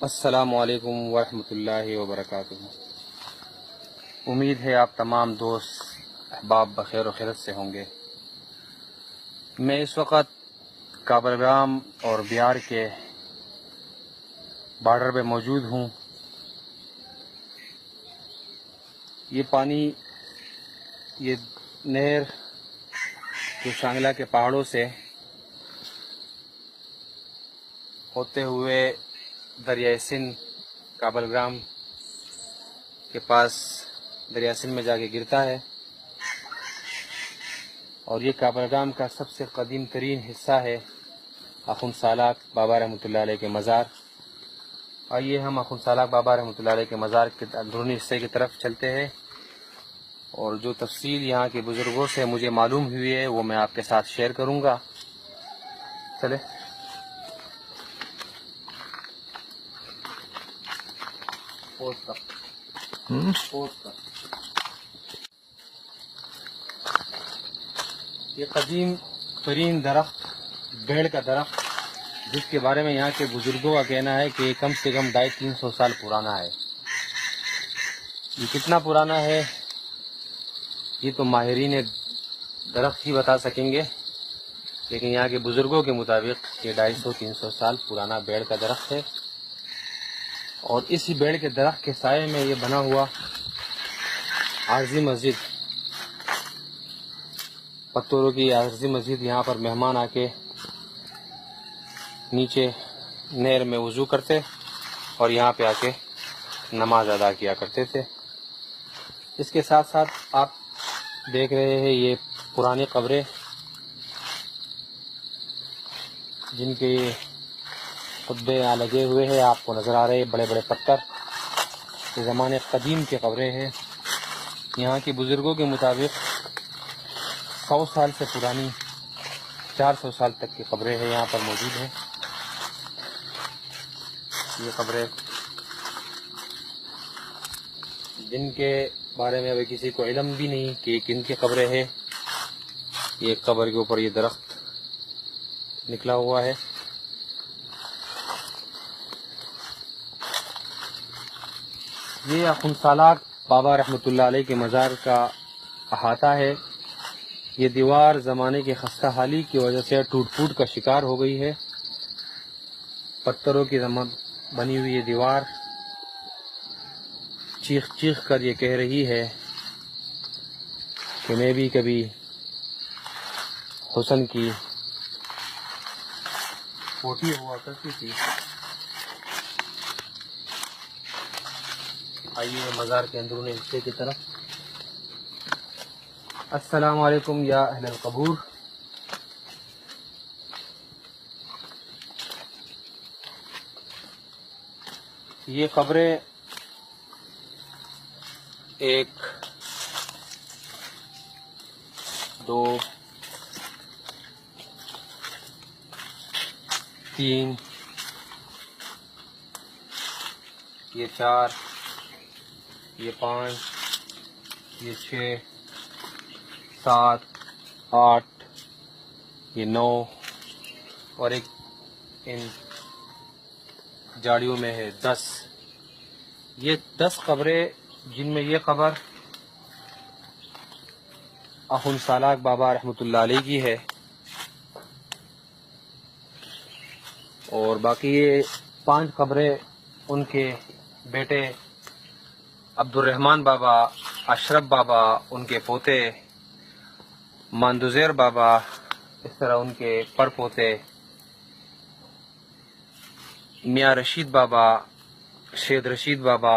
السلام علیکم ورحمۃ اللہ وبرکاتہ۔ امید ہے آپ تمام دوست احباب بخیر و خیرت سے ہوں گے۔ میں اس وقت کابلگرام اور بہار کے بارڈر پہ موجود ہوں۔ یہ پانی یہ نہر جو سانگلا کے پہاڑوں سے ہوتے ہوئے دریائے سندھ کابلگرام کے پاس دریائے سندھ میں جا کے گرتا ہے، اور یہ کابلگرام کا سب سے قدیم ترین حصہ ہے اخوند سالاک بابا رحمۃ اللہ علیہ کے مزار۔ آئیے ہم اخوند سالاک بابا رحمۃ اللہ علیہ کے مزار کے اندرونی حصے کی طرف چلتے ہیں، اور جو تفصیل یہاں کے بزرگوں سے مجھے معلوم ہوئی ہے وہ میں آپ کے ساتھ شیئر کروں گا۔ چلے یہ قدیم ترین درخت بیڑ کا درخت، جس کے بارے میں یہاں کے بزرگوں کا کہنا ہے کہ کم سے کم 250-300 سال پرانا ہے۔ یہ کتنا پرانا ہے یہ تو ماہرین درخت ہی بتا سکیں گے، لیکن یہاں کے بزرگوں کے مطابق یہ 250-300 سال پرانا بیڑ کا درخت ہے، اور اسی بیڑ کے درخت کے سائے میں یہ بنا ہوا عارضی مسجد، پتھروں کی عارضی مسجد، یہاں پر مہمان آ کے نیچے نہر میں وضو کرتے اور یہاں پہ آ کے نماز ادا کیا کرتے تھے۔ اس کے ساتھ ساتھ آپ دیکھ رہے ہیں یہ پرانی قبریں، جن کے خطبے یہاں لگے ہوئے ہیں، آپ کو نظر آ رہے ہیں بڑے بڑے پتھر، یہ زمانے قدیم کے قبریں ہیں۔ یہاں کے بزرگوں کے مطابق 100 سال سے پرانی 400 سال تک کی قبریں ہیں یہاں پر موجود ہیں۔ یہ قبریں جن کے بارے میں ابھی کسی کو علم بھی نہیں کہ یہ کن کی قبریں ہیں۔ یہ قبر کے اوپر یہ درخت نکلا ہوا ہے۔ یہ اخوند سالاک بابا رحمۃ اللہ علیہ کے مزار کا احاطہ ہے۔ یہ دیوار زمانے کی خستہ حالی کی وجہ سے ٹوٹ پھوٹ کا شکار ہو گئی ہے۔ پتھروں کی بنی ہوئی یہ دیوار چیخ چیخ کر یہ کہہ رہی ہے کہ میں بھی کبھی حسن کی پوٹی ہوا کرتی تھی۔ آئیے مزار کے اندرونی حصے کی طرف۔ السلام علیکم یا اہل القبور۔ یہ قبریں 1 2 3 یہ 4 یہ 5 یہ 6 7 8 یہ 9 اور ایک ان جاڑیوں میں ہے 10۔ یہ 10 قبریں، جن میں یہ قبر اخوند سالاک بابا رحمۃ اللہ علیہ کی ہے، اور باقی یہ 5 قبریں ان کے بیٹے عبدالرحمان بابا، اشرف بابا، ان کے پوتے ماندوزیر بابا، اس طرح ان کے پر پوتے میاں رشید بابا، شید رشید بابا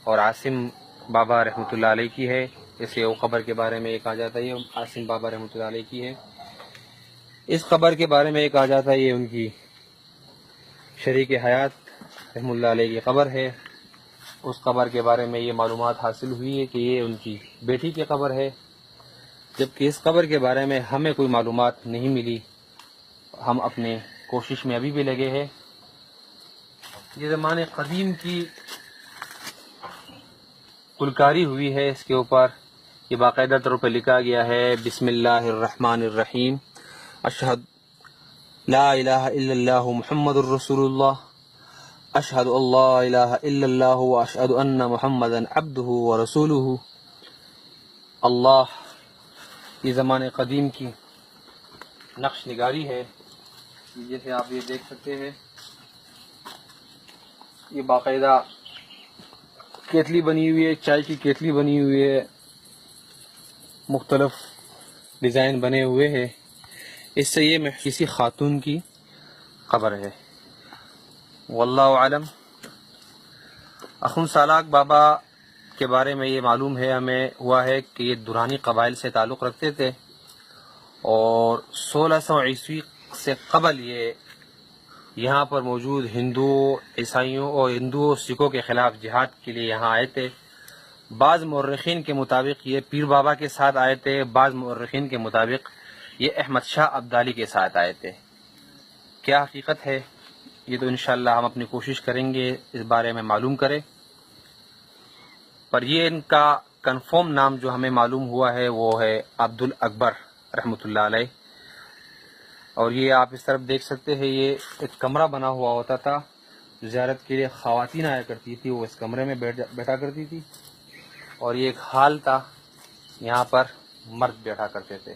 اور عاصم بابا رحمۃ اللہ علیہ کی ہے۔ جیسے وہ قبر کے بارے میں ایک آ جاتا ہے یہ عاصم بابا رحمۃ اللہ علیہ کی ہے۔ اس قبر کے بارے میں ایک آ جاتا ہے یہ ان کی شریک حیات رحمۃ اللہ علیہ کی قبر ہے۔ اس قبر کے بارے میں یہ معلومات حاصل ہوئی ہے کہ یہ ان کی بیٹی کی قبر ہے، جبکہ اس قبر کے بارے میں ہمیں کوئی معلومات نہیں ملی۔ ہم اپنے کوشش میں ابھی بھی لگے ہیں۔ یہ زمانے قدیم کی گلکاری ہوئی ہے اس کے اوپر، یہ باقاعدہ طور پہ لکھا گیا ہے بسم اللہ الرحمن الرحیم، اشہد لا الہ الا اللہ محمد الرسول اللہ، اشہد اللہ الہ الا اللہ و اشہد ان محمدا عبدہ و رسولہ۔ اللہ یہ زمانے قدیم کی نقش نگاری ہے، جیسے آپ یہ دیکھ سکتے ہیں، یہ باقاعدہ کیتلی بنی ہوئی ہے، چائے کی کیتلی بنی ہوئی ہے، مختلف ڈیزائن بنے ہوئے ہیں۔ اس سے یہ کسی خاتون کی قبر ہے، واللہ عالم۔ اخن سالاک بابا کے بارے میں یہ معلوم ہے ہمیں ہوا ہے کہ یہ درانی قبائل سے تعلق رکھتے تھے، اور 1600 عیسوی سے قبل یہ یہاں پر موجود ہندو عیسائیوں اور ہندو سکھوں کے خلاف جہاد کے لیے یہاں آئے تھے۔ بعض مورخین کے مطابق یہ پیر بابا کے ساتھ آئے تھے، بعض مورخین کے مطابق یہ احمد شاہ ابدالی کے ساتھ آئے تھے۔ کیا حقیقت ہے یہ تو انشاءاللہ ہم اپنی کوشش کریں گے اس بارے میں معلوم کریں، پر یہ ان کا کنفرم نام جو ہمیں معلوم ہوا ہے وہ ہے عبد الاکبر رحمۃ اللہ علیہ۔ اور یہ آپ اس طرف دیکھ سکتے ہیں، یہ ایک کمرہ بنا ہوا ہوتا تھا، زیارت کے لیے خواتین آیا کرتی تھی، وہ اس کمرے میں بیٹھا کرتی تھی، اور یہ ایک ہال تھا، یہاں پر مرد بیٹھا کرتے تھے۔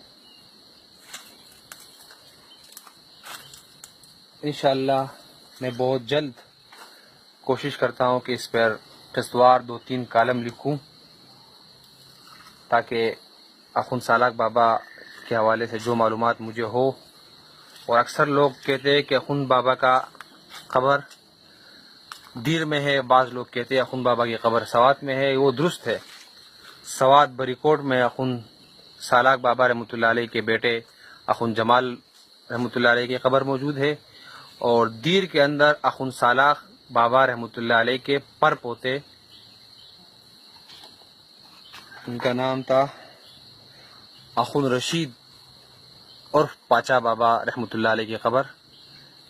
انشاءاللہ میں بہت جلد کوشش کرتا ہوں کہ اس پر قسطوار 2-3 کالم لکھوں، تاکہ اخن سالاک بابا کے حوالے سے جو معلومات مجھے ہو، اور اکثر لوگ کہتے ہیں کہ اخن بابا کا قبر دیر میں ہے، بعض لوگ کہتے ہیں اخن بابا کی قبر سوات میں ہے۔ وہ درست ہے، سوات بریکوٹ میں اخن سالاک بابا رحمۃ اللہ علیہ کے بیٹے اخن جمال رحمۃ اللہ علیہ کی قبر موجود ہے، اور دیر کے اندر اخن سالاک بابا رحمۃ اللہ علیہ کے پر پوتے، ان کا نام تھا اخن رشید اور پاچا بابا رحمۃ اللہ علیہ کی قبر،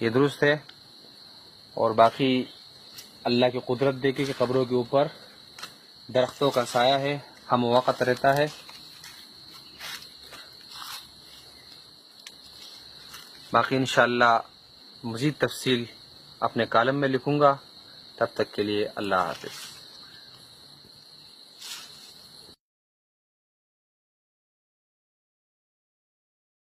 یہ درست ہے۔ اور باقی اللہ کی قدرت دیکھے کہ قبروں کے اوپر درختوں کا سایہ ہے، ہم وقت رہتا ہے۔ باقی انشاءاللہ مزید تفصیل اپنے کالم میں لکھوں گا، تب تک کے لیے اللہ حافظ۔